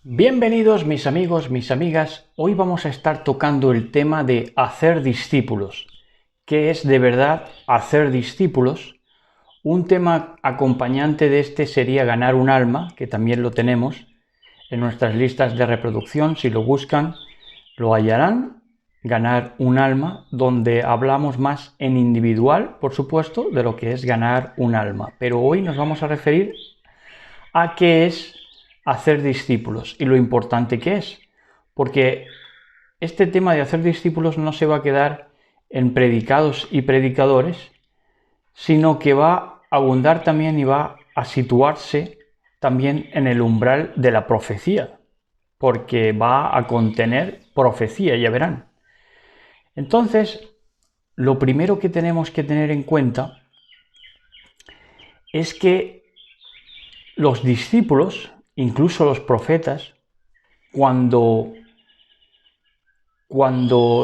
Bienvenidos mis amigos, mis amigas. Hoy vamos a estar tocando el tema de hacer discípulos. ¿Qué es de verdad hacer discípulos? Un tema acompañante de este sería ganar un alma, que también lo tenemos en nuestras listas de reproducción. Si lo buscan, lo hallarán. Ganar un alma, donde hablamos más en individual, por supuesto, de lo que es ganar un alma. Pero hoy nos vamos a referir a qué es hacer discípulos y lo importante que es, porque este tema de hacer discípulos no se va a quedar en predicados y predicadores, sino que va a abundar también y va a situarse también en el umbral de la profecía, porque va a contener profecía, ya verán. Entonces, lo primero que tenemos que tener en cuenta es que los discípulos, incluso los profetas, cuando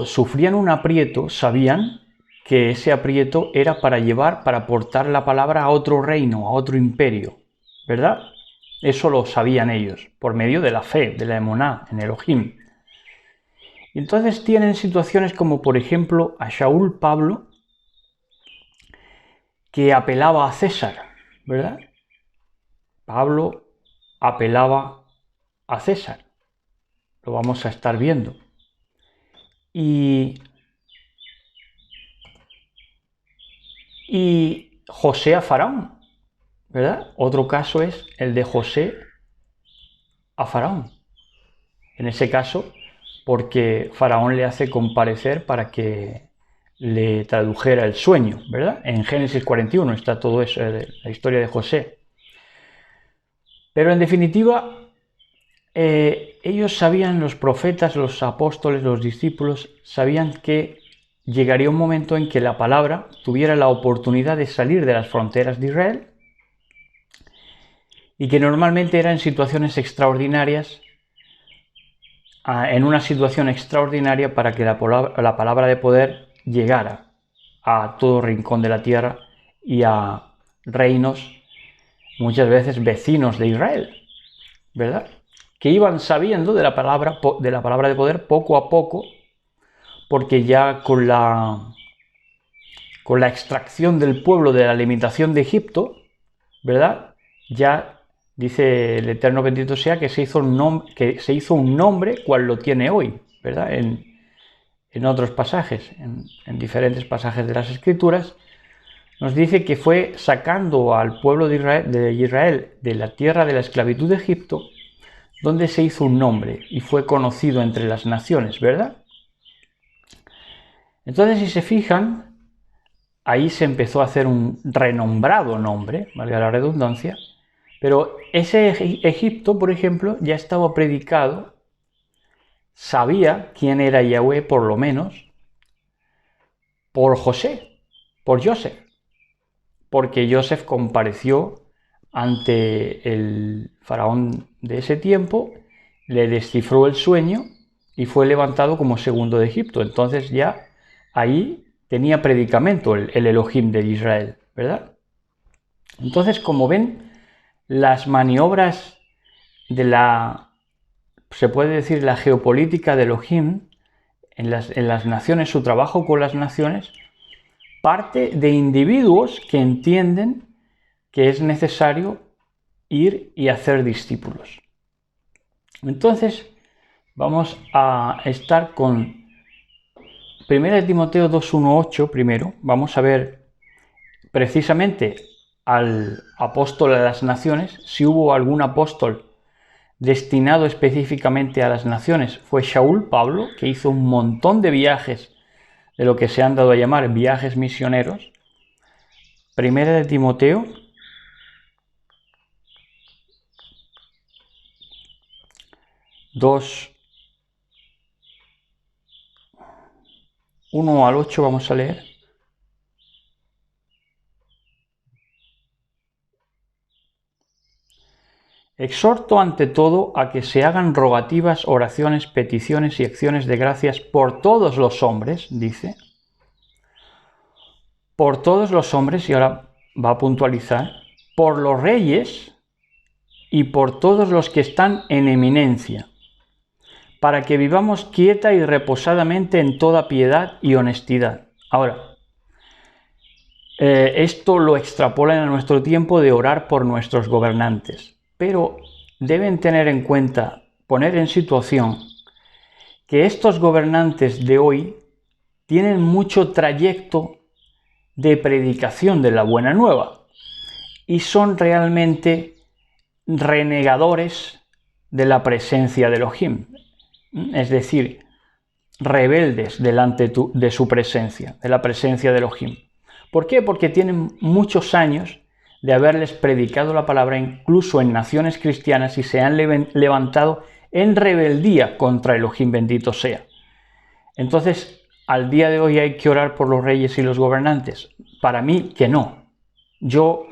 sufrían un aprieto, sabían que ese aprieto era para portar la palabra a otro reino, a otro imperio, ¿verdad? Eso lo sabían ellos, por medio de la fe, de la emuná, en Elohim. Y entonces tienen situaciones como, por ejemplo, a Shaul Pablo, que apelaba a César, ¿verdad? Pablo apelaba a César. Lo vamos a estar viendo. Y José a Faraón, ¿verdad? Otro caso es el de José a Faraón. En ese caso, porque Faraón le hace comparecer para que le tradujera el sueño, ¿verdad? En Génesis 41 está todo eso, la historia de José. Pero en definitiva, ellos sabían, los profetas, los apóstoles, los discípulos, sabían que llegaría un momento en que la palabra tuviera la oportunidad de salir de las fronteras de Israel y que normalmente era en situaciones extraordinarias, en una situación extraordinaria para que la palabra de poder llegara a todo rincón de la tierra y a reinos muchas veces vecinos de Israel, ¿verdad? Que iban sabiendo de la palabra de poder poco a poco, porque ya con la extracción del pueblo de la limitación de Egipto, ¿verdad? Ya dice el Eterno bendito sea que se hizo un nombre cual lo tiene hoy, ¿verdad? En otros pasajes, en diferentes pasajes de las Escrituras, nos dice que fue sacando al pueblo de Israel de la tierra de la esclavitud de Egipto, donde se hizo un nombre y fue conocido entre las naciones, ¿verdad? Entonces, si se fijan, ahí se empezó a hacer un renombrado nombre, valga la redundancia, pero ese Egipto, por ejemplo, ya estaba predicado, sabía quién era Yahweh, por lo menos, por José, por Joseph, porque Joseph compareció ante el faraón de ese tiempo, le descifró el sueño y fue levantado como segundo de Egipto. Entonces ya ahí tenía predicamento el Elohim de Israel, ¿verdad? Entonces, como ven, las maniobras de se puede decir, la geopolítica de Elohim en las naciones, su trabajo con las naciones, parte de individuos que entienden que es necesario ir y hacer discípulos. Entonces, vamos a estar con 1 Timoteo 2:1-8 primero. Vamos a ver precisamente al apóstol a las naciones, si hubo algún apóstol destinado específicamente a las naciones. Fue Shaul Pablo, que hizo un montón de viajes, de lo que se han dado a llamar viajes misioneros. 1 Timoteo 2, 1-8 vamos a leer. Exhorto ante todo a que se hagan rogativas, oraciones, peticiones y acciones de gracias por todos los hombres, dice. Por todos los hombres, y ahora va a puntualizar, por los reyes, y por todos los que están en eminencia, para que vivamos quieta y reposadamente en toda piedad y honestidad. Ahora, esto lo extrapolan a nuestro tiempo de orar por nuestros gobernantes, pero deben tener en cuenta, poner en situación, que estos gobernantes de hoy tienen mucho trayecto de predicación de la buena nueva y son realmente renegadores de la presencia de Elohim, es decir, rebeldes delante de su presencia, de la presencia de Elohim. ¿Por qué? Porque tienen muchos años de haberles predicado la palabra incluso en naciones cristianas y se han levantado en rebeldía contra Elohim, bendito sea. Entonces, al día de hoy hay que orar por los reyes y los gobernantes. Para mí, que no. Yo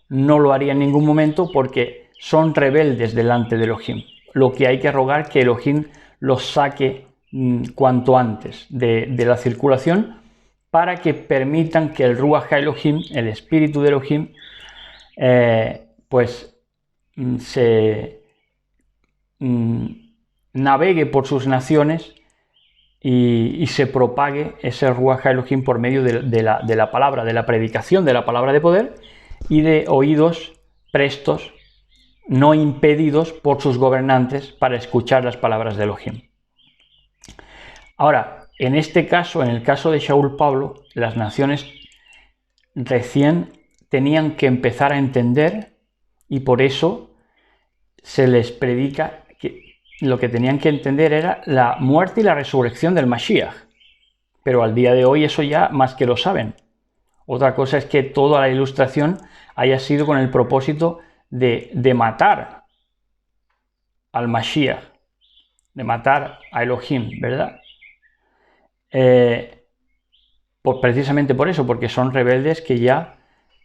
no lo haría en ningún momento porque son rebeldes delante de Elohim. Lo que hay que rogar que Elohim los saque cuanto antes de la circulación para que permitan que el Ruach Elohim, el espíritu de Elohim, navegue por sus naciones y se propague ese Ruach Elohim por medio de la palabra, de la predicación de la palabra de poder y de oídos prestos, no impedidos por sus gobernantes para escuchar las palabras de Elohim. Ahora, en este caso, en el caso de Shaul Pablo, las naciones recién tenían que empezar a entender y por eso se les predica que lo que tenían que entender era la muerte y la resurrección del Mashiach. Pero al día de hoy eso ya más que lo saben. Otra cosa es que toda la ilustración haya sido con el propósito de matar al Mashiach, de matar a Elohim, ¿verdad? Precisamente por eso, porque son rebeldes que ya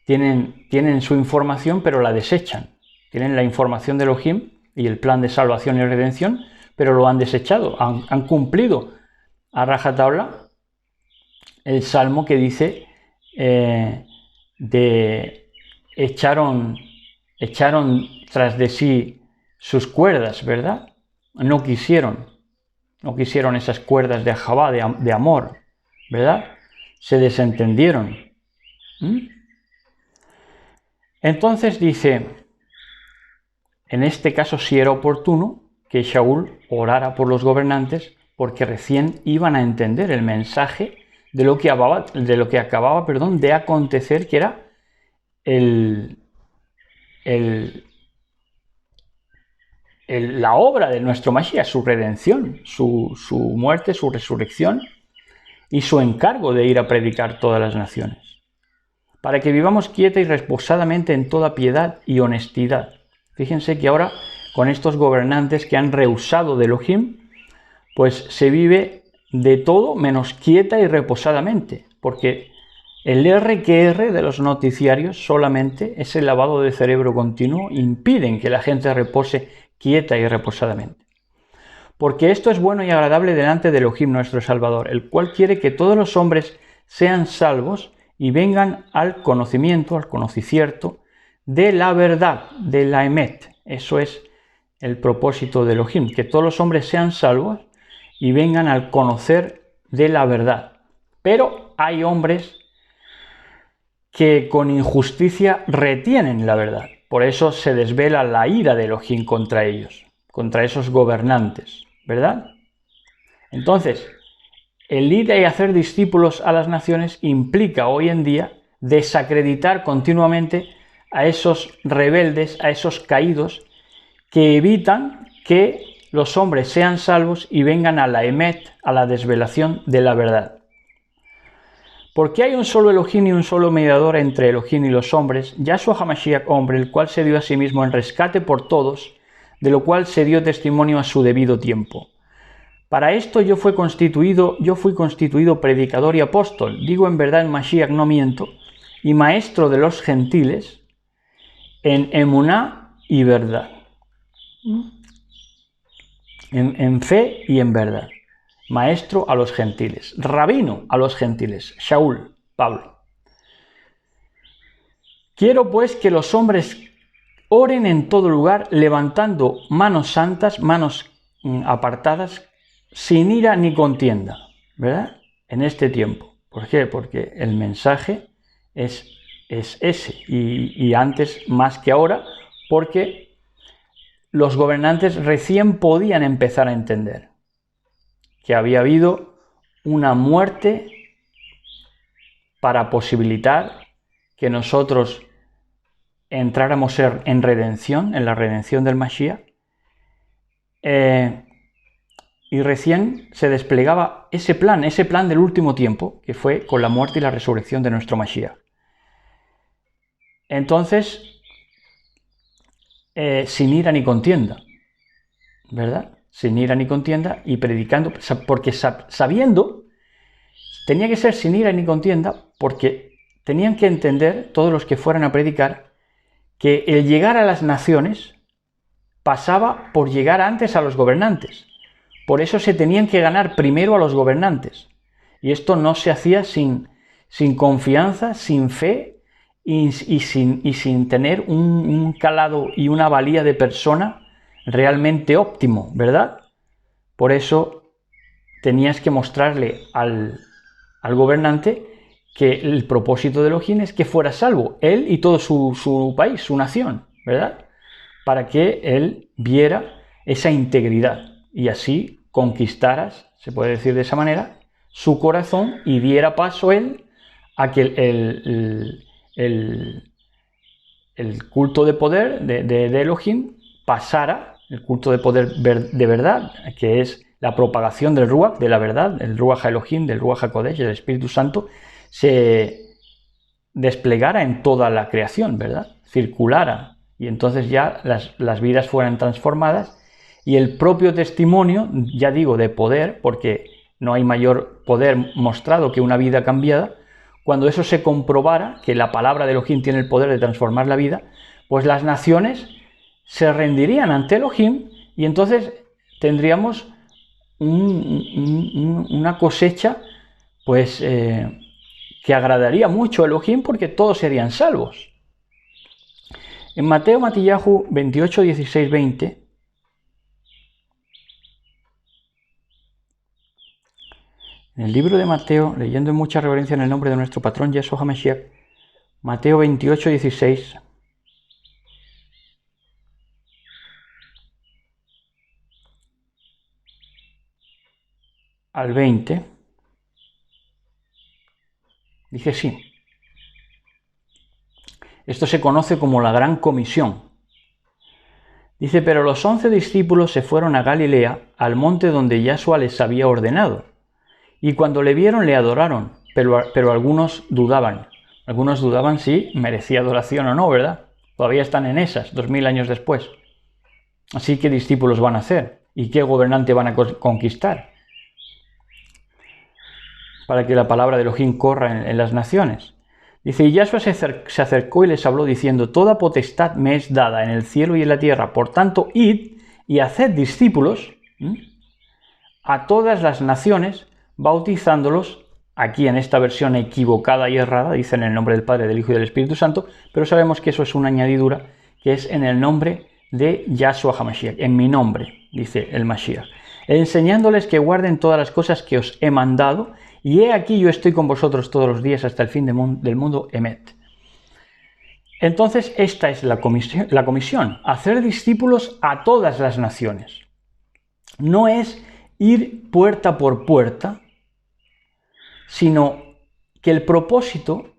tienen su información pero la desechan. Tienen la información de Elohim y el plan de salvación y redención, pero lo han desechado, han cumplido a rajatabla el salmo que dice echaron tras de sí sus cuerdas, ¿verdad? No quisieron esas cuerdas de Ahabá, de amor, ¿verdad? Se desentendieron. Entonces dice, en este caso sí era oportuno que Shaul orara por los gobernantes porque recién iban a entender el mensaje de lo que acababa de acontecer, que era la obra de nuestro Mashiach, su redención, su muerte, su resurrección y su encargo de ir a predicar todas las naciones, para que vivamos quieta y reposadamente en toda piedad y honestidad. Fíjense que ahora con estos gobernantes que han rehusado de Elohim, pues se vive de todo menos quieta y reposadamente, porque el RQR de los noticiarios solamente, ese lavado de cerebro continuo, impiden que la gente repose quieta y reposadamente. Porque esto es bueno y agradable delante de Elohim nuestro Salvador, el cual quiere que todos los hombres sean salvos y vengan al conocimiento, al conocimiento de la verdad, de la Emet. Eso es el propósito de Elohim, que todos los hombres sean salvos y vengan al conocer de la verdad. Pero hay hombres que con injusticia retienen la verdad. Por eso se desvela la ira de Elohim contra ellos, contra esos gobernantes, ¿verdad? Entonces, el ir y hacer discípulos a las naciones implica hoy en día desacreditar continuamente a esos rebeldes, a esos caídos, que evitan que los hombres sean salvos y vengan a la Emet, a la desvelación de la verdad. Porque hay un solo Elohim y un solo mediador entre Elohim y los hombres, Yahshua HaMashiach, hombre, el cual se dio a sí mismo en rescate por todos, de lo cual se dio testimonio a su debido tiempo. Para esto yo fui constituido predicador y apóstol, digo en verdad en Mashiach no miento, y maestro de los gentiles en emuná y verdad. En fe y en verdad. Maestro a los gentiles, rabino a los gentiles, Shaul, Pablo. Quiero pues que los hombres oren en todo lugar, levantando manos santas, manos apartadas, sin ira ni contienda, ¿verdad? En este tiempo. ¿Por qué? Porque el mensaje es ese, y antes más que ahora, porque los gobernantes recién podían empezar a entender que había habido una muerte para posibilitar que nosotros entráramos en redención, en la redención del Mashiach, y recién se desplegaba ese plan del último tiempo, que fue con la muerte y la resurrección de nuestro Mashiach. Entonces, sin ira ni contienda, ¿verdad? Sin ira ni contienda y predicando, porque sabiendo, tenía que ser sin ira ni contienda, porque tenían que entender, todos los que fueran a predicar, que el llegar a las naciones pasaba por llegar antes a los gobernantes. Por eso se tenían que ganar primero a los gobernantes. Y esto no se hacía sin confianza, sin fe y sin tener un calado y una valía de persona realmente óptimo, ¿verdad? Por eso tenías que mostrarle al gobernante que el propósito de Elohim es que fuera salvo, él y todo su país, su nación, ¿verdad? Para que él viera esa integridad y así conquistaras, se puede decir de esa manera, su corazón y diera paso él a que el culto de poder de Elohim pasara, el culto de poder de verdad, que es la propagación del Ruach, de la verdad, el Ruach Elohim, del Ruach HaKodesh, del Espíritu Santo, se desplegara en toda la creación, ¿verdad? Circulara, y entonces ya las vidas fueran transformadas y el propio testimonio, ya digo, de poder, porque no hay mayor poder mostrado que una vida cambiada, cuando eso se comprobara, que la palabra de Elohim tiene el poder de transformar la vida, pues las naciones se rendirían ante Elohim y entonces tendríamos una cosecha, pues, que agradaría mucho a Elohim porque todos serían salvos. En Mateo Matillahu 28, 16, 20, en el libro de Mateo, leyendo en mucha reverencia en el nombre de nuestro patrón Yeshua HaMashiach, Mateo 28, 16 al 20, dice así: esto se conoce como la Gran Comisión. Dice: pero los 11 discípulos se fueron a Galilea, al monte donde Yahshua les había ordenado. Y cuando le vieron, le adoraron, pero algunos dudaban. Algunos dudaban si merecía adoración o no, ¿verdad? Todavía están en esas, 2000 años después. Así que discípulos van a hacer y qué gobernante van a conquistar para que la palabra de Elohim corra en las naciones. Dice: y Yahshua se acercó y les habló diciendo: toda potestad me es dada en el cielo y en la tierra, por tanto, id y haced discípulos a todas las naciones, bautizándolos, aquí en esta versión equivocada y errada, dice en el nombre del Padre, del Hijo y del Espíritu Santo, pero sabemos que eso es una añadidura, que es en el nombre de Yahshua HaMashiach, en mi nombre, dice el Mashiach, enseñándoles que guarden todas las cosas que os he mandado, y he aquí yo estoy con vosotros todos los días hasta el fin del mundo, Emet. Entonces esta es la comisión, hacer discípulos a todas las naciones. No es ir puerta por puerta, sino que el propósito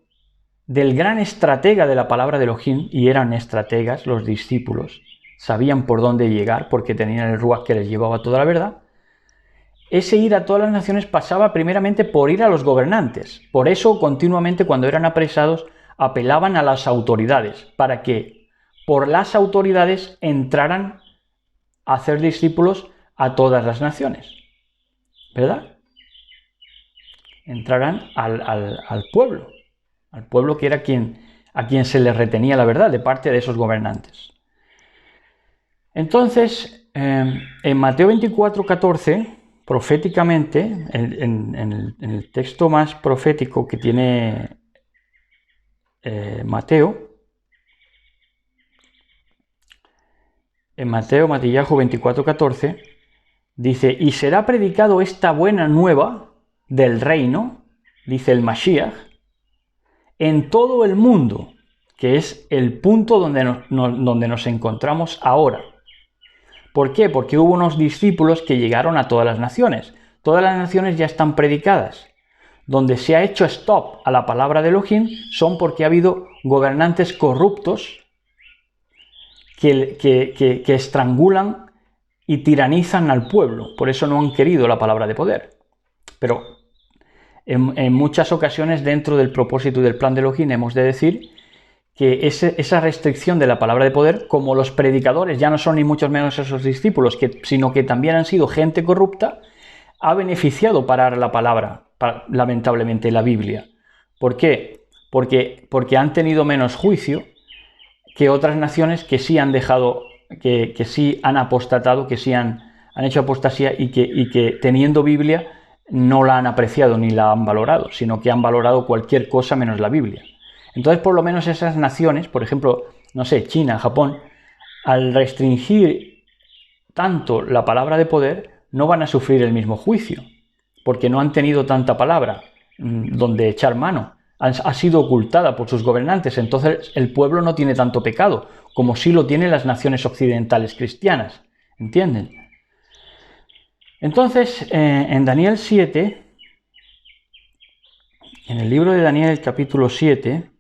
del gran estratega de la palabra de Elohim, y eran estrategas los discípulos, sabían por dónde llegar porque tenían el Ruach que les llevaba toda la verdad, ese ir a todas las naciones pasaba primeramente por ir a los gobernantes. Por eso continuamente cuando eran apresados apelaban a las autoridades, para que por las autoridades entraran a hacer discípulos a todas las naciones, ¿verdad? Entrarán al pueblo que era a quien se les retenía la verdad de parte de esos gobernantes. Entonces, en Mateo 24, 14, proféticamente, en el texto más profético que tiene Mateo, en Mateo, Matillahu 24:14, dice, y será predicado esta buena nueva del reino, dice el Mashiach, en todo el mundo, que es el punto donde nos encontramos ahora. ¿Por qué? Porque hubo unos discípulos que llegaron a todas las naciones. Todas las naciones ya están predicadas. Donde se ha hecho stop a la palabra de Elohim son porque ha habido gobernantes corruptos que estrangulan y tiranizan al pueblo. Por eso no han querido la palabra de poder. Pero en muchas ocasiones, dentro del propósito y del plan de Elohim, hemos de decir que esa restricción de la palabra de poder, como los predicadores ya no son ni mucho menos esos discípulos, sino que también han sido gente corrupta, ha beneficiado parar la palabra, lamentablemente, la Biblia. ¿Por qué? Porque han tenido menos juicio que otras naciones que sí han dejado, que sí han apostatado, que sí han hecho apostasía y que teniendo Biblia no la han apreciado ni la han valorado, sino que han valorado cualquier cosa menos la Biblia. Entonces, por lo menos esas naciones, por ejemplo, no sé, China, Japón, al restringir tanto la palabra de poder, no van a sufrir el mismo juicio, porque no han tenido tanta palabra donde echar mano. Ha sido ocultada por sus gobernantes, entonces el pueblo no tiene tanto pecado, como sí lo tienen las naciones occidentales cristianas. ¿Entienden? Entonces, en Daniel 7, en el libro de Daniel, capítulo 7,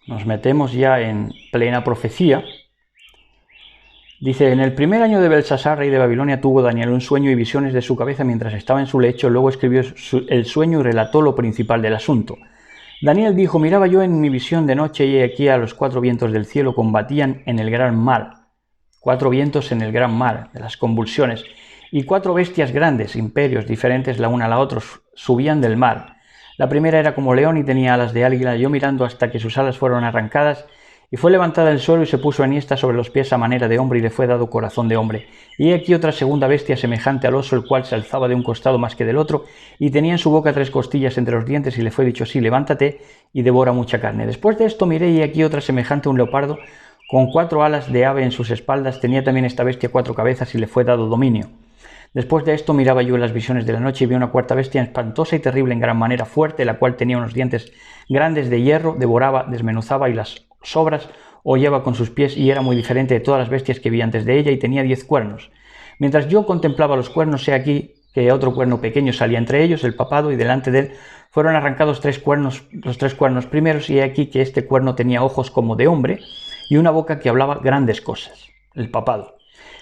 nos metemos ya en plena profecía. Dice, en el primer año de Belsasar, rey de Babilonia, tuvo Daniel un sueño y visiones de su cabeza mientras estaba en su lecho. Luego escribió el sueño y relató lo principal del asunto. Daniel dijo, miraba yo en mi visión de noche y aquí a los 4 vientos del cielo combatían en el gran mar. 4 vientos en el gran mar, de las convulsiones. Y 4 bestias grandes, imperios diferentes la una a la otra, subían del mar. La primera era como león y tenía alas de águila, yo mirando hasta que sus alas fueron arrancadas, y fue levantada del suelo y se puso enhiesta sobre los pies a manera de hombre y le fue dado corazón de hombre. Y aquí otra segunda bestia semejante al oso, el cual se alzaba de un costado más que del otro, y tenía en su boca 3 costillas entre los dientes, y le fue dicho, sí, levántate y devora mucha carne. Después de esto miré y aquí otra semejante a un leopardo, con 4 alas de ave en sus espaldas, tenía también esta bestia 4 cabezas y le fue dado dominio. Después de esto miraba yo en las visiones de la noche y vi una cuarta bestia espantosa y terrible en gran manera fuerte, la cual tenía unos dientes grandes de hierro, devoraba, desmenuzaba y las sobras hollaba con sus pies y era muy diferente de todas las bestias que vi antes de ella y tenía 10 cuernos. Mientras yo contemplaba los cuernos, sé aquí que otro cuerno pequeño salía entre ellos, el papado, y delante de él fueron arrancados 3 cuernos, los 3 cuernos primeros, y he aquí que este cuerno tenía ojos como de hombre y una boca que hablaba grandes cosas, el papado.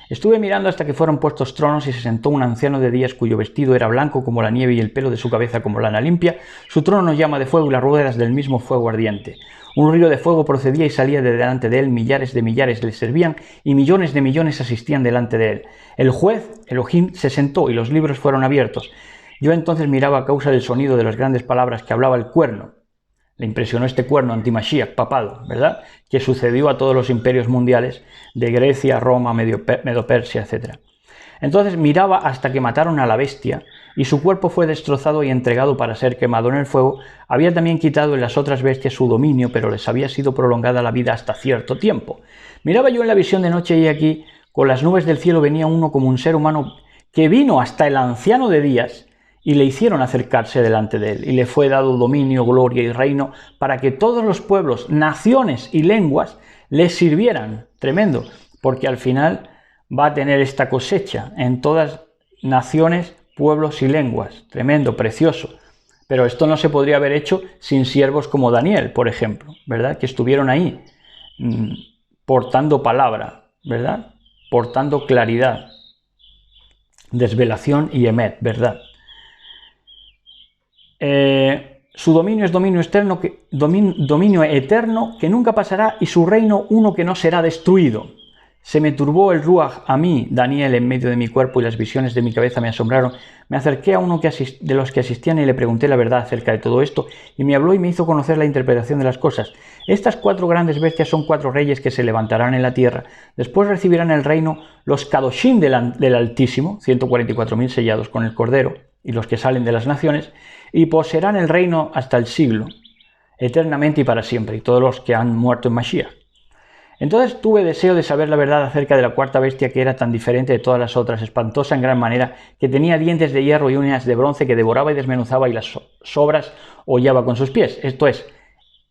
Estuve mirando hasta que fueron puestos tronos y se sentó un anciano de días cuyo vestido era blanco como la nieve y el pelo de su cabeza como lana limpia. Su trono llama de fuego y las ruedas del mismo fuego ardiente. Un río de fuego procedía y salía de delante de él, millares de millares le servían y millones de millones asistían delante de él. El juez, Elohim, se sentó y los libros fueron abiertos. Yo entonces miraba a causa del sonido de las grandes palabras que hablaba el cuerno. Le impresionó este cuerno anti-Mashiach, papado, ¿verdad? Que sucedió a todos los imperios mundiales de Grecia, Roma, Medo-Persia, etc. Entonces miraba hasta que mataron a la bestia y su cuerpo fue destrozado y entregado para ser quemado en el fuego. Había también quitado en las otras bestias su dominio, pero les había sido prolongada la vida hasta cierto tiempo. Miraba yo en la visión de noche y aquí, con las nubes del cielo venía uno como un ser humano que vino hasta el anciano de días y le hicieron acercarse delante de él, y le fue dado dominio, gloria y reino, para que todos los pueblos, naciones y lenguas les sirvieran. Tremendo, porque al final va a tener esta cosecha en todas naciones, pueblos y lenguas. Tremendo, precioso. Pero esto no se podría haber hecho sin siervos como Daniel, por ejemplo, ¿verdad? Que estuvieron ahí, portando palabra, ¿verdad? Portando claridad, desvelación y emet, ¿verdad? Su dominio es dominio eterno que nunca pasará y su reino uno que no será destruido. Se me turbó el ruaj a mí, Daniel, en medio de mi cuerpo y las visiones de mi cabeza me asombraron. Me acerqué a uno de los que asistían y le pregunté la verdad acerca de todo esto y me habló y me hizo conocer la interpretación de las cosas. Estas 4 grandes bestias son 4 reyes que se levantarán en la tierra. Después recibirán el reino los Kadoshim del Altísimo, 144.000 sellados con el Cordero y los que salen de las naciones, y poseerán el reino hasta el siglo. eternamente y para siempre, y todos los que han muerto en Mashiach. Entonces tuve deseo de saber la verdad acerca de la cuarta bestia, que era tan diferente de todas las otras, espantosa en gran manera, que tenía dientes de hierro y uñas de bronce, que devoraba y desmenuzaba y las sobras hollaba con sus pies. Esto es,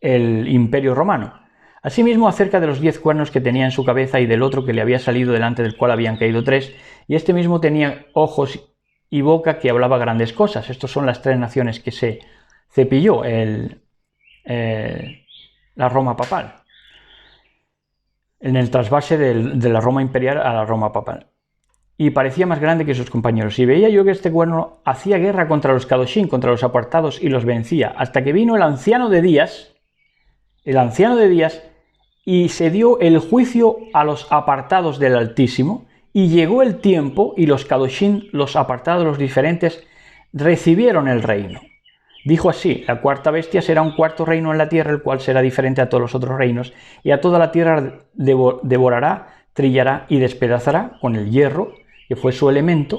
el Imperio Romano. Asimismo, acerca de los 10 cuernos que tenía en su cabeza y del otro que le había salido, delante del cual habían caído 3, y este mismo tenía ojos y boca que hablaba grandes cosas. Estas son las 3 naciones que se cepilló la Roma papal, en el trasvase de la Roma imperial a la Roma papal. Y parecía más grande que sus compañeros. Y veía yo que este cuerno hacía guerra contra los Kadoshim, contra los apartados, y los vencía, hasta que vino el anciano de días, y se dio el juicio a los apartados del Altísimo, y llegó el tiempo, y los Kadoshim, los apartados, los diferentes, recibieron el reino. Dijo así: la cuarta bestia será un cuarto reino en la tierra, el cual será diferente a todos los otros reinos, y a toda la tierra devorará, trillará y despedazará con el hierro, que fue su elemento.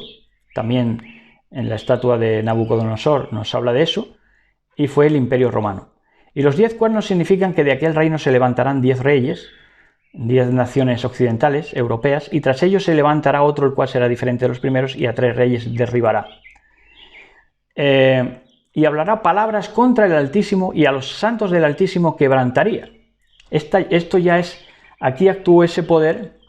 También en la estatua de Nabucodonosor nos habla de eso, y fue el Imperio Romano. Y los 10 cuernos significan que de aquel reino se levantarán 10 reyes, 10 naciones occidentales, europeas, y tras ellos se levantará otro, el cual será diferente de los primeros, y a 3 reyes derribará. Y hablará palabras contra el Altísimo, y a los santos del Altísimo quebrantaría. Esto ya es, aquí actuó ese poder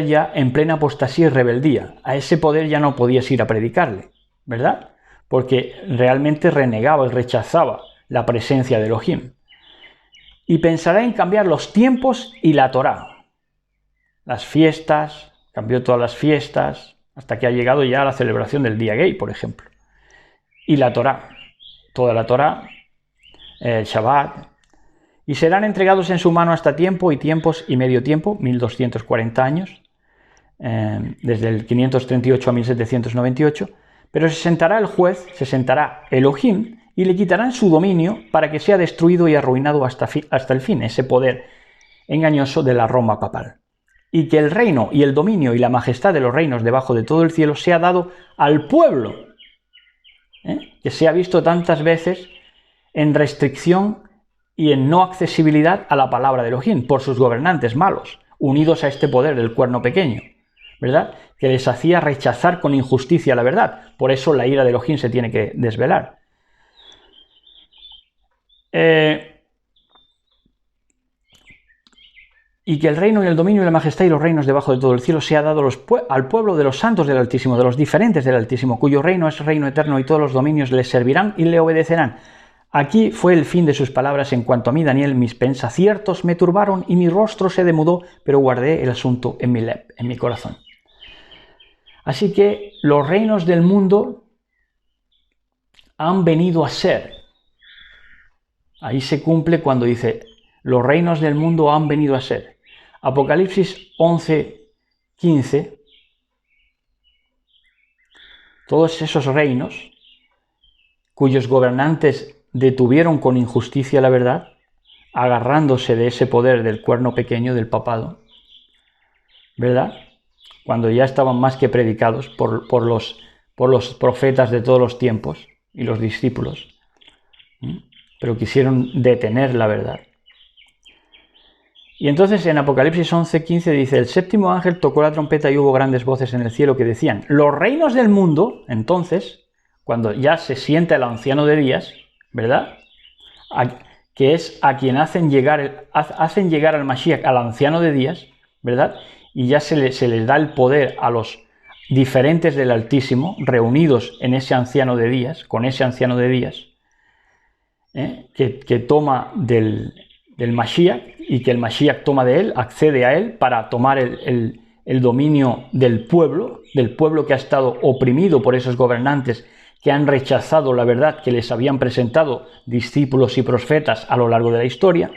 ya en plena apostasía y rebeldía. A ese poder ya no podías ir a predicarle, ¿verdad? Porque realmente renegaba y rechazaba la presencia de Elohim. Y pensará en cambiar los tiempos y la Torá. Las fiestas, cambió todas las fiestas, hasta que ha llegado ya a la celebración del día gay, por ejemplo. Y la Torá, toda la Torá, el Shabbat, y serán entregados en su mano hasta tiempo y tiempos y medio tiempo, 1240 años, desde el 538 a 1798, pero se sentará el juez, se sentará Elohim, y le quitarán su dominio para que sea destruido y arruinado hasta el fin, ese poder engañoso de la Roma papal. Y que el reino y el dominio y la majestad de los reinos debajo de todo el cielo sea dado al pueblo, que se ha visto tantas veces en restricción y en no accesibilidad a la palabra de Elohim por sus gobernantes malos, unidos a este poder del cuerno pequeño, ¿verdad? Que les hacía rechazar con injusticia la verdad. Por eso la ira de Elohim se tiene que desvelar. Y que el reino y el dominio y la majestad y los reinos debajo de todo el cielo sea dado al pueblo de los santos del Altísimo, de los diferentes del Altísimo, cuyo reino es reino eterno, y todos los dominios les servirán y le obedecerán. Aquí fue el fin de sus palabras. En cuanto a mí, Daniel, mis pensaciertos me turbaron y mi rostro se demudó, pero guardé el asunto en mi corazón. Así que los reinos del mundo han venido a ser. Ahí se cumple cuando dice: los reinos del mundo han venido a ser. Apocalipsis 11:15. Todos esos reinos cuyos gobernantes detuvieron con injusticia la verdad, agarrándose de ese poder del cuerno pequeño del papado, ¿verdad? Cuando ya estaban más que predicados por los profetas de todos los tiempos y los discípulos, pero quisieron detener la verdad. Y entonces en Apocalipsis 11:15 dice: el séptimo ángel tocó la trompeta y hubo grandes voces en el cielo que decían: los reinos del mundo. Entonces, cuando ya se sienta el anciano de días, ¿verdad?, que es a quien hacen llegar al Mashiach, al anciano de días, ¿verdad?, y ya se les da el poder a los diferentes del Altísimo, reunidos en ese anciano de días, con ese anciano de días, que toma del Mashiach, y que el Mashiach toma de él, accede a él para tomar el dominio del pueblo que ha estado oprimido por esos gobernantes que han rechazado la verdad que les habían presentado discípulos y profetas a lo largo de la historia.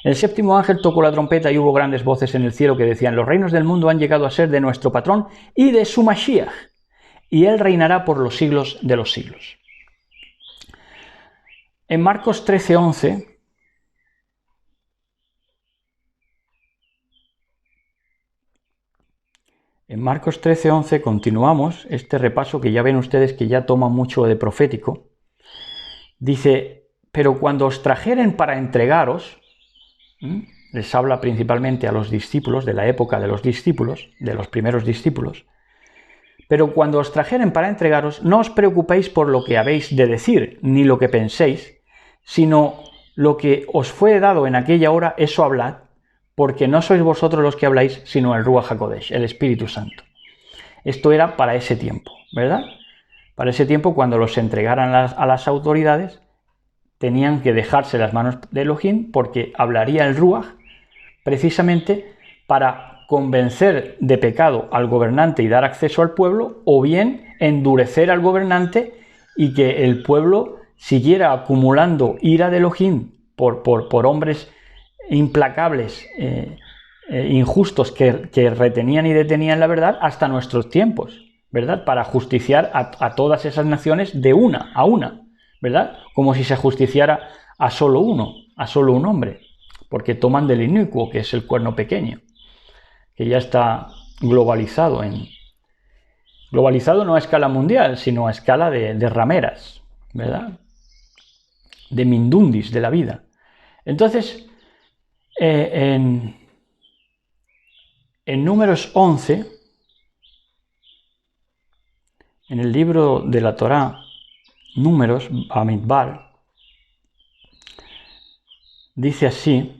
El séptimo ángel tocó la trompeta y hubo grandes voces en el cielo que decían: los reinos del mundo han llegado a ser de nuestro patrón y de su Mashiach, y él reinará por los siglos de los siglos. En Marcos 13:11, continuamos este repaso que ya ven ustedes que ya toma mucho de profético. Dice: pero cuando os trajeren para entregaros, les habla principalmente a los discípulos de la época de los discípulos, de los primeros discípulos, pero cuando os trajeren para entregaros, no os preocupéis por lo que habéis de decir, ni lo que penséis, sino lo que os fue dado en aquella hora, eso hablad, porque no sois vosotros los que habláis, sino el Ruach HaKodesh, el Espíritu Santo. Esto era para ese tiempo, ¿verdad? Para ese tiempo, cuando los entregaran a las autoridades, tenían que dejarse las manos de Elohim, porque hablaría el Ruach precisamente para convencer de pecado al gobernante y dar acceso al pueblo, o bien endurecer al gobernante y que el pueblo siguiera acumulando ira de Elohim por hombres implacables, injustos que retenían y detenían la verdad hasta nuestros tiempos, ¿verdad? Para justiciar a todas esas naciones de una a una, ¿verdad? Como si se justiciara a solo uno, a solo un hombre, porque toman del inicuo, que es el cuerno pequeño, que ya está globalizado no a escala mundial, sino a escala de rameras, ¿verdad? De mindundis de la vida. Entonces, en Números 11, en el libro de la Torá, Números, Bamidbar, dice así: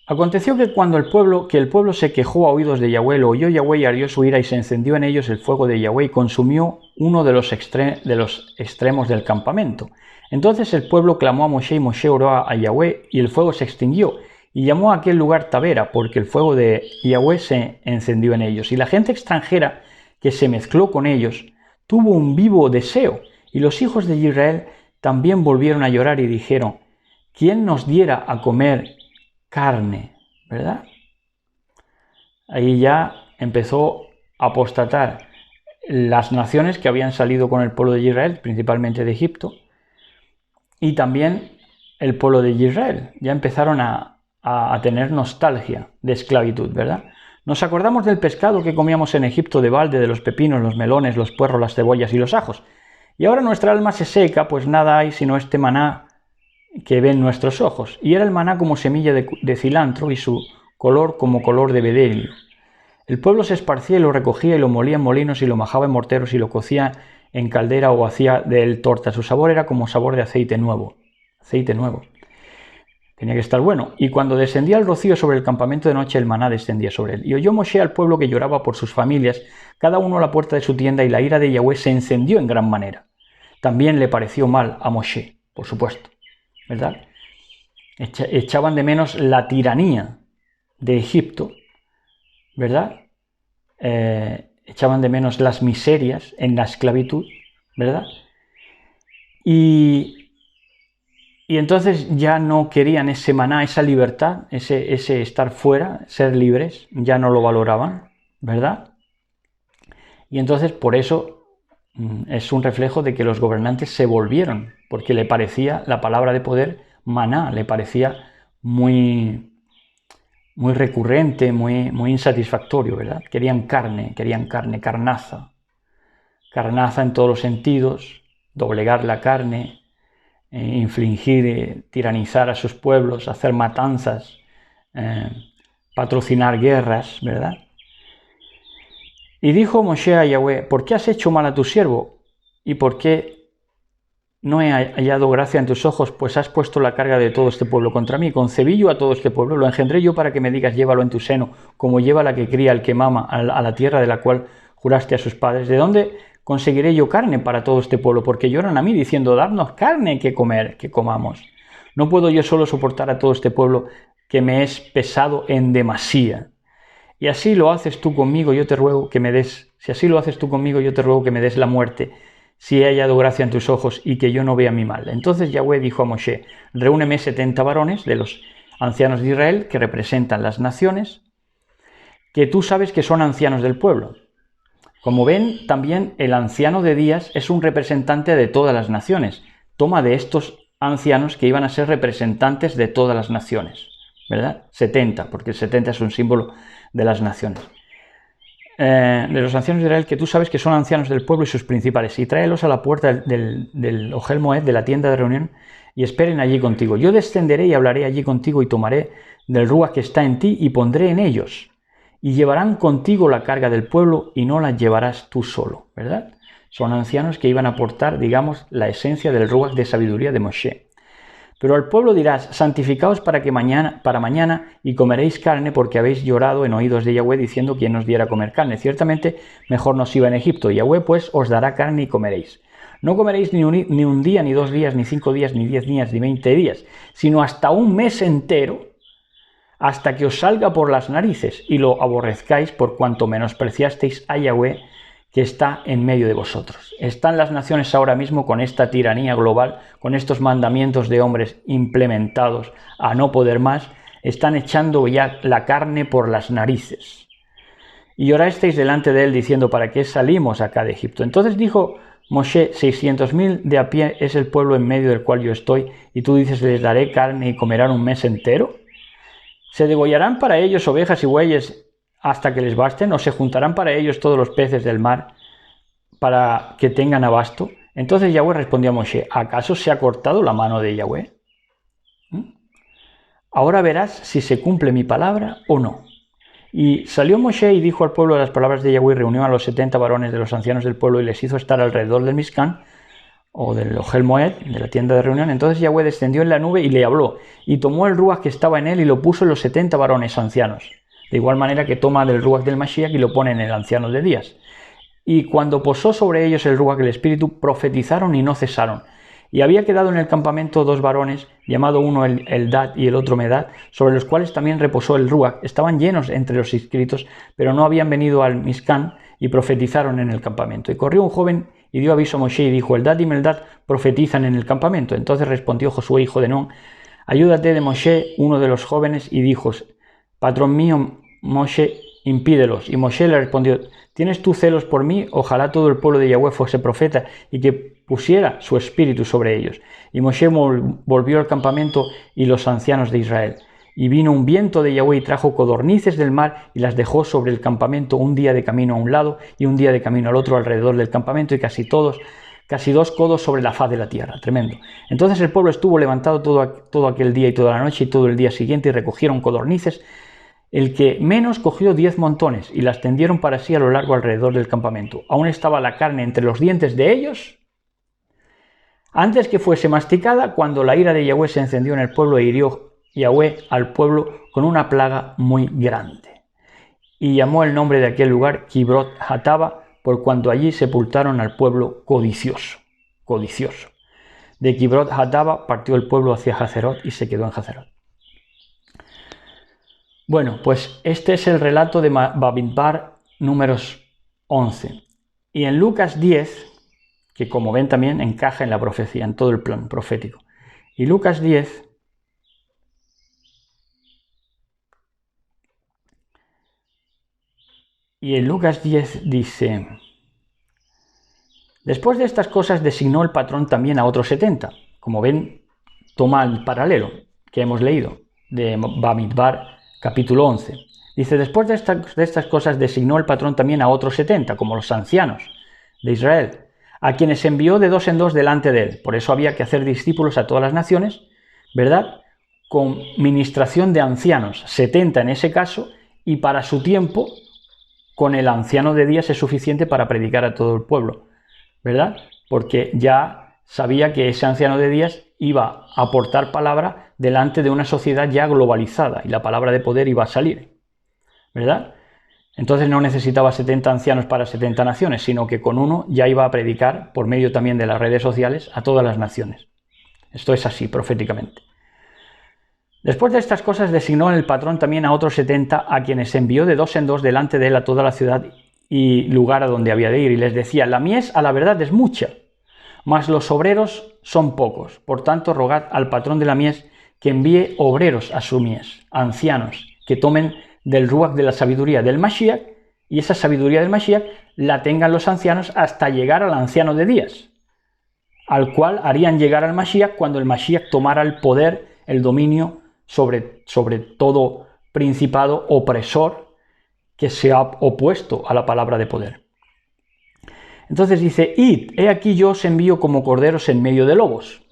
aconteció que cuando el pueblo se quejó a oídos de Yahweh, lo oyó Yahweh y ardió su ira, y se encendió en ellos el fuego de Yahweh y consumió uno de los extremos del campamento. Entonces el pueblo clamó a Moshe, y Moshe oró a Yahweh, y el fuego se extinguió, y llamó a aquel lugar Tabera, porque el fuego de Yahweh se encendió en ellos. Y la gente extranjera que se mezcló con ellos tuvo un vivo deseo, y los hijos de Israel también volvieron a llorar y dijeron: ¿quién nos diera a comer carne? ¿Verdad? Ahí ya empezó a apostatar las naciones que habían salido con el pueblo de Israel, principalmente de Egipto, y también el pueblo de Israel. Ya empezaron a tener nostalgia de esclavitud, ¿verdad? Nos acordamos del pescado que comíamos en Egipto de balde, de los pepinos, los melones, los puerros, las cebollas y los ajos. Y ahora nuestra alma se seca, pues nada hay sino este maná que ven nuestros ojos. Y era el maná como semilla de cilantro, y su color como color de bedelio. El pueblo se esparcía y lo recogía, y lo molía en molinos, y lo majaba en morteros, y lo cocía en caldera, o hacía de él torta. Su sabor era como sabor de aceite nuevo. Aceite nuevo. Tenía que estar bueno. Y cuando descendía el rocío sobre el campamento de noche, el maná descendía sobre él. Y oyó Moshe al pueblo que lloraba por sus familias, cada uno a la puerta de su tienda, y la ira de Yahweh se encendió en gran manera. También le pareció mal a Moshe, por supuesto, ¿verdad? Echaban de menos la tiranía de Egipto, ¿verdad? Echaban de menos las miserias en la esclavitud, ¿verdad? Y entonces ya no querían ese maná, esa libertad, ese estar fuera, ser libres, ya no lo valoraban, ¿verdad? Y entonces por eso es un reflejo de que los gobernantes se volvieron, porque le parecía la palabra de poder maná, le parecía muy recurrente, muy insatisfactorio, ¿verdad? Querían carne, carnaza en todos los sentidos, doblegar la carne, infligir, tiranizar a sus pueblos, hacer matanzas, patrocinar guerras, ¿verdad? Y dijo Moshe a Yahweh: ¿por qué has hecho mal a tu siervo? ¿Y por qué no he hallado gracia en tus ojos? Pues has puesto la carga de todo este pueblo contra mí. Concebí yo a todo este pueblo, lo engendré yo para que me digas: llévalo en tu seno, como lleva la que cría el que mama a la tierra de la cual juraste a sus padres. ¿De dónde conseguiré yo carne para todo este pueblo? Porque lloran a mí diciendo: dadnos carne que comer, que comamos. No puedo yo solo soportar a todo este pueblo, que me es pesado en demasía. Y así lo haces tú conmigo, yo te ruego que me des, si así lo haces tú conmigo, yo te ruego que me des la muerte, si he hallado gracia en tus ojos, y que yo no vea mi mal. Entonces Yahweh dijo a Moshe: reúneme 70 varones de los ancianos de Israel, que representan las naciones, que tú sabes que son ancianos del pueblo. Como ven, también el anciano de días es un representante de todas las naciones. Toma de estos ancianos que iban a ser representantes de todas las naciones, ¿verdad? 70, porque el 70 es un símbolo de las naciones. de los ancianos de Israel, que tú sabes que son ancianos del pueblo y sus principales, y tráelos a la puerta del Ohel Moed, de la tienda de reunión, y esperen allí contigo. Yo descenderé y hablaré allí contigo y tomaré del ruach que está en ti y pondré en ellos, y llevarán contigo la carga del pueblo y no la llevarás tú solo, ¿verdad? Son ancianos que iban a aportar, digamos, la esencia del ruach de sabiduría de Moshe. Pero al pueblo dirás, santificaos para mañana y comeréis carne, porque habéis llorado en oídos de Yahweh diciendo quién nos diera comer carne. Ciertamente mejor nos iba en Egipto. Yahweh pues os dará carne y comeréis. No comeréis ni un día, ni 2 días, ni 5 días, ni 10 días, ni 20 días, sino hasta un mes entero, hasta que os salga por las narices y lo aborrezcáis por cuanto menospreciasteis a Yahweh que está en medio de vosotros. Están las naciones ahora mismo con esta tiranía global, con estos mandamientos de hombres implementados a no poder más, están echando ya la carne por las narices. Y llorasteis delante de él diciendo, ¿para qué salimos acá de Egipto? Entonces dijo Moshe, 600.000 de a pie es el pueblo en medio del cual yo estoy, y tú dices, les daré carne y comerán un mes entero. ¿Se degollarán para ellos ovejas y bueyes hasta que les basten, o se juntarán para ellos todos los peces del mar para que tengan abasto? Entonces Yahweh respondió a Moshe, ¿acaso se ha cortado la mano de Yahweh? Ahora verás si se cumple mi palabra o no. Y salió Moshe y dijo al pueblo las palabras de Yahweh, reunió a los 70 varones de los ancianos del pueblo y les hizo estar alrededor del Mishkan, o del Ohel Moed, de la tienda de reunión. Entonces Yahweh descendió en la nube y le habló, y tomó el ruach que estaba en él y lo puso en los 70 varones ancianos. De igual manera que toma del ruach del Mashiach y lo pone en el anciano de días. Y cuando posó sobre ellos el ruach del Espíritu, profetizaron y no cesaron. Y había quedado en el campamento 2 varones, llamado uno Eldad y el otro Medad, sobre los cuales también reposó el ruach. Estaban llenos entre los inscritos, pero no habían venido al Mishkan, y profetizaron en el campamento. Y corrió un joven y dio aviso a Moshe y dijo, Eldad y Meldad profetizan en el campamento. Entonces respondió Josué, hijo de Nun, ayúdate de Moshe, uno de los jóvenes, y dijo, patrón mío, Moshe, impídelos. Y Moshe le respondió, ¿tienes tú celos por mí? Ojalá todo el pueblo de Yahweh fuese profeta y que pusiera su espíritu sobre ellos. Y Moshe volvió al campamento y los ancianos de Israel. Y vino un viento de Yahweh y trajo codornices del mar y las dejó sobre el campamento, un día de camino a un lado y un día de camino al otro alrededor del campamento, y casi 2 codos sobre la faz de la tierra. Tremendo. Entonces el pueblo estuvo levantado todo aquel día y toda la noche y todo el día siguiente, y recogieron codornices. El que menos cogió 10 montones y las tendieron para sí a lo largo alrededor del campamento. Aún estaba la carne entre los dientes de ellos antes que fuese masticada, cuando la ira de Yahweh se encendió en el pueblo e hirió Yahweh al pueblo con una plaga muy grande. Y llamó el nombre de aquel lugar Kibrot Hataba, por cuanto allí sepultaron al pueblo codicioso. De Kibrot Hataba partió el pueblo hacia Hazerot y se quedó en Hazerot. Bueno, pues este es el relato de Bamidbar números 11. Y en Lucas 10, que como ven también encaja en la profecía, en todo el plan profético. Y Lucas 10... Y en Lucas 10 dice, después de estas cosas designó el patrón también a otros 70. Como ven, toma el paralelo que hemos leído de Bamidbar capítulo 11. Dice, después de estas cosas designó el patrón también a otros 70, como los ancianos de Israel, a quienes envió de 2 en 2 delante de él. Por eso había que hacer discípulos a todas las naciones, ¿verdad? Con ministración de ancianos, 70 en ese caso, y para su tiempo, con el anciano de días es suficiente para predicar a todo el pueblo, ¿verdad? Porque ya sabía que ese anciano de días iba a aportar palabra delante de una sociedad ya globalizada, y la palabra de poder iba a salir, ¿verdad? Entonces no necesitaba 70 ancianos para 70 naciones, sino que con uno ya iba a predicar, por medio también de las redes sociales, a todas las naciones. Esto es así, proféticamente. Después de estas cosas designó el patrón también a otros 70, a quienes envió de 2 en 2 delante de él a toda la ciudad y lugar a donde había de ir, y les decía, la mies a la verdad es mucha, mas los obreros son pocos. Por tanto, rogad al patrón de la mies que envíe obreros a su mies, ancianos, que tomen del ruach de la sabiduría del Mashiach, y esa sabiduría del Mashiach la tengan los ancianos hasta llegar al anciano de días, al cual harían llegar al Mashiach cuando el Mashiach tomara el poder, el dominio sobre todo principado opresor que se ha opuesto a la palabra de poder. Entonces dice, id, he aquí yo os envío como corderos en medio de lobos.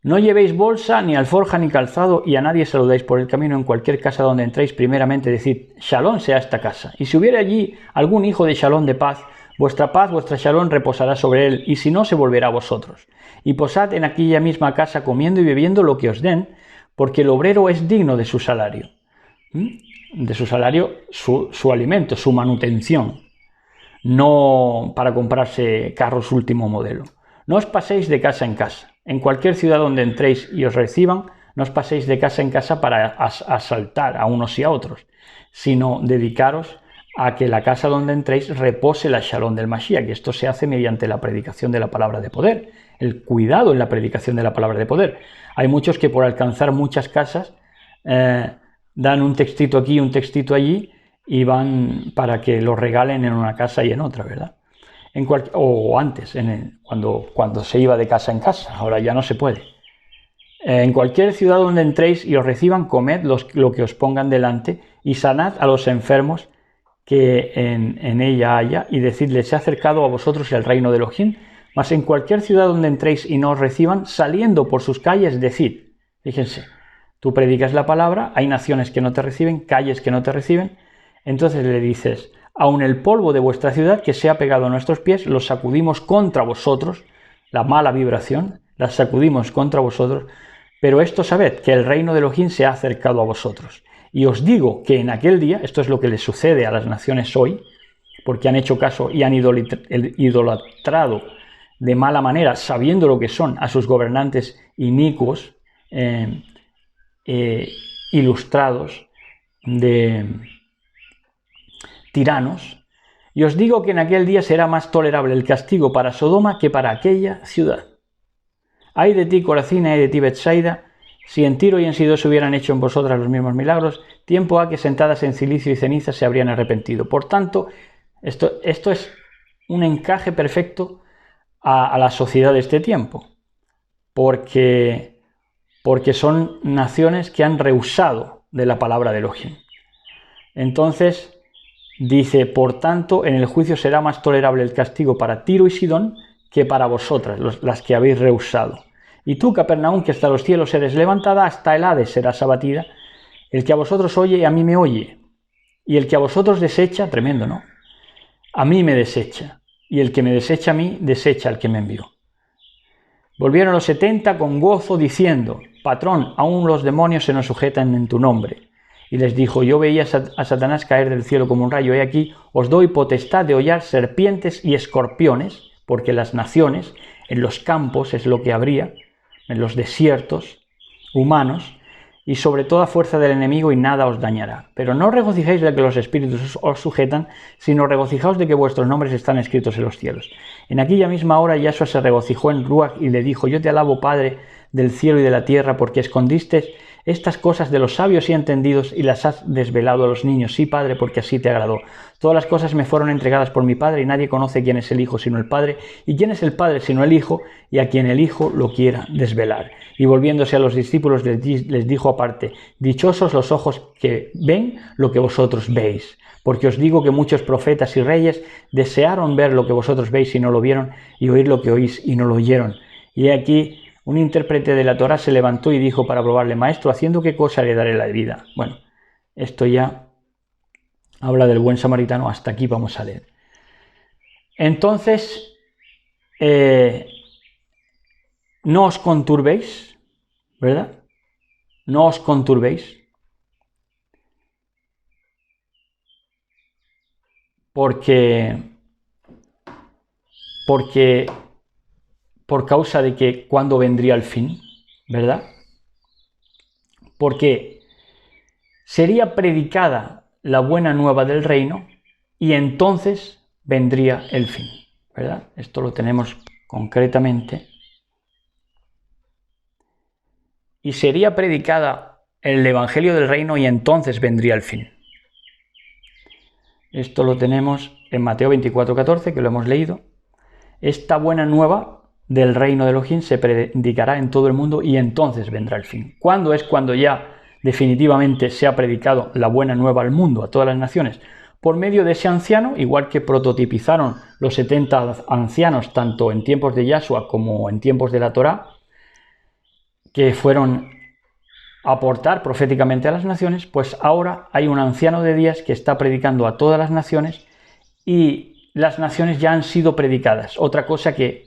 No llevéis bolsa, ni alforja, ni calzado, y a nadie saludéis por el camino. En cualquier casa donde entréis, primeramente decid, Shalom sea esta casa. Y si hubiera allí algún hijo de Shalom de paz, vuestra Shalom reposará sobre él, y si no, se volverá a vosotros. Y posad en aquella misma casa, comiendo y bebiendo lo que os den, porque el obrero es digno de su salario. De su salario, su alimento, su manutención. No para comprarse carros último modelo. No os paséis de casa en casa. En cualquier ciudad donde entréis y os reciban, no os paséis de casa en casa para asaltar a unos y a otros, sino dedicaros a que la casa donde entréis repose la Shalom del Mashiach, y esto se hace mediante la predicación de la palabra de poder, el cuidado en la predicación de la palabra de poder. Hay muchos que por alcanzar muchas casas dan un textito aquí, un textito allí, y van para que lo regalen en una casa y en otra, ¿verdad? O antes, cuando se iba de casa en casa, ahora ya no se puede. En cualquier ciudad donde entréis y os reciban, comed lo que os pongan delante y sanad a los enfermos que en ella haya, y decidle, se ha acercado a vosotros el reino de Elohim. Mas en cualquier ciudad donde entréis y no os reciban, saliendo por sus calles, decid. Fíjense, tú predicas la palabra, hay naciones que no te reciben, calles que no te reciben, entonces le dices, aun el polvo de vuestra ciudad que se ha pegado a nuestros pies, los sacudimos contra vosotros, la mala vibración, la sacudimos contra vosotros, pero esto sabed, que el reino de Elohim se ha acercado a vosotros. Y os digo que en aquel día, esto es lo que le sucede a las naciones hoy, porque han hecho caso y han idolatrado de mala manera, sabiendo lo que son, a sus gobernantes inicuos, ilustrados, de tiranos. Y os digo que en aquel día será más tolerable el castigo para Sodoma que para aquella ciudad. Ay de ti, Corazín, ay de ti, Betsaida, si en Tiro y en Sidón se hubieran hecho en vosotras los mismos milagros, tiempo ha que sentadas en cilicio y ceniza se habrían arrepentido. Por tanto, esto es un encaje perfecto a la sociedad de este tiempo, porque son naciones que han rehusado de la palabra de Elohim. Entonces, dice, por tanto, en el juicio será más tolerable el castigo para Tiro y Sidón que para vosotras, las que habéis rehusado. Y tú, Capernaum, que hasta los cielos eres levantada, hasta el Hades serás abatida. El que a vosotros oye, a mí me oye. Y el que a vosotros desecha, tremendo, ¿no? A mí me desecha. Y el que me desecha a mí, desecha al que me envió. Volvieron los 70 con gozo, diciendo, patrón, aún los demonios se nos sujetan en tu nombre. Y les dijo, yo veía a Satanás caer del cielo como un rayo, he aquí, os doy potestad de hollar serpientes y escorpiones, porque las naciones, en los campos es lo que habría, en los desiertos humanos, y sobre toda fuerza del enemigo, y nada os dañará. Pero no regocijéis de que los espíritus os sujetan, sino regocijaos de que vuestros nombres están escritos en los cielos. En aquella misma hora Yahshua se regocijó en Ruach y le dijo, yo te alabo, Padre del cielo y de la tierra, porque escondiste estas cosas de los sabios y entendidos y las has desvelado a los niños. Sí, Padre, porque así te agradó. Todas las cosas me fueron entregadas por mi Padre, y nadie conoce quién es el Hijo sino el Padre, y quién es el Padre sino el Hijo, y a quien el Hijo lo quiera desvelar. Y volviéndose a los discípulos les dijo aparte, dichosos los ojos que ven lo que vosotros veis, porque os digo que muchos profetas y reyes desearon ver lo que vosotros veis y no lo vieron, y oír lo que oís y no lo oyeron. Y aquí un intérprete de la Torá se levantó y dijo para probarle, maestro, ¿haciendo qué cosa le daré la vida? Bueno, esto ya habla del buen samaritano, hasta aquí vamos a leer. Entonces, no os conturbéis, ¿verdad? No os conturbéis, porque por causa de que cuándo vendría el fin, ¿verdad? Porque sería predicada la buena nueva del reino y entonces vendría el fin, ¿verdad? Esto lo tenemos concretamente. Y sería predicada el evangelio del reino y entonces vendría el fin. Esto lo tenemos en Mateo 24:14, que lo hemos leído. Esta buena nueva del reino de Elohim se predicará en todo el mundo y entonces vendrá el fin. ¿Cuándo es cuando ya definitivamente se ha predicado la buena nueva al mundo, a todas las naciones, por medio de ese anciano, igual que prototipizaron los 70 ancianos tanto en tiempos de Yahshua como en tiempos de la Torá, que fueron a aportar proféticamente a las naciones, pues ahora hay un anciano de días que está predicando a todas las naciones y las naciones ya han sido predicadas. Otra cosa que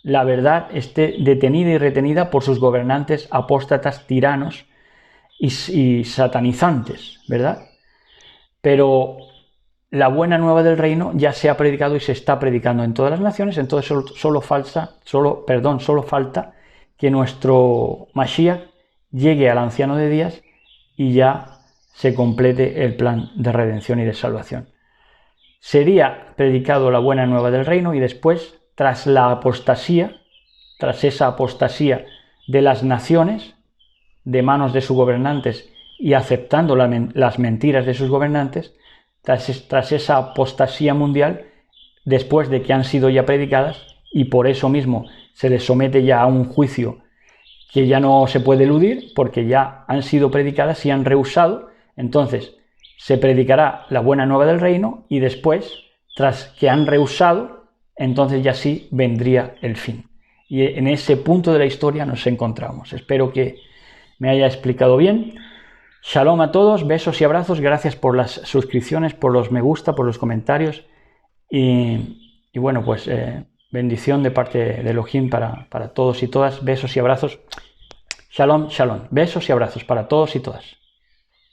la verdad esté detenida y retenida por sus gobernantes apóstatas, tiranos y satanizantes, ¿verdad? Pero la buena nueva del reino ya se ha predicado y se está predicando en todas las naciones, entonces solo falta que nuestro Mashiach llegue al anciano de días y ya se complete el plan de redención y de salvación. Sería predicado la buena nueva del reino y después, tras esa apostasía de las naciones, de manos de sus gobernantes y aceptando las mentiras de sus gobernantes, tras esa apostasía mundial, después de que han sido ya predicadas, y por eso mismo se les somete ya a un juicio que ya no se puede eludir, porque ya han sido predicadas y han rehusado, entonces se predicará la buena nueva del reino y después, tras que han rehusado, entonces ya sí vendría el fin. Y en ese punto de la historia nos encontramos. Espero que me haya explicado bien. Shalom a todos, besos y abrazos, gracias por las suscripciones, por los me gusta, por los comentarios y bueno, pues bendición de parte de Elohim para todos y todas, besos y abrazos. Shalom, shalom, besos y abrazos para todos y todas.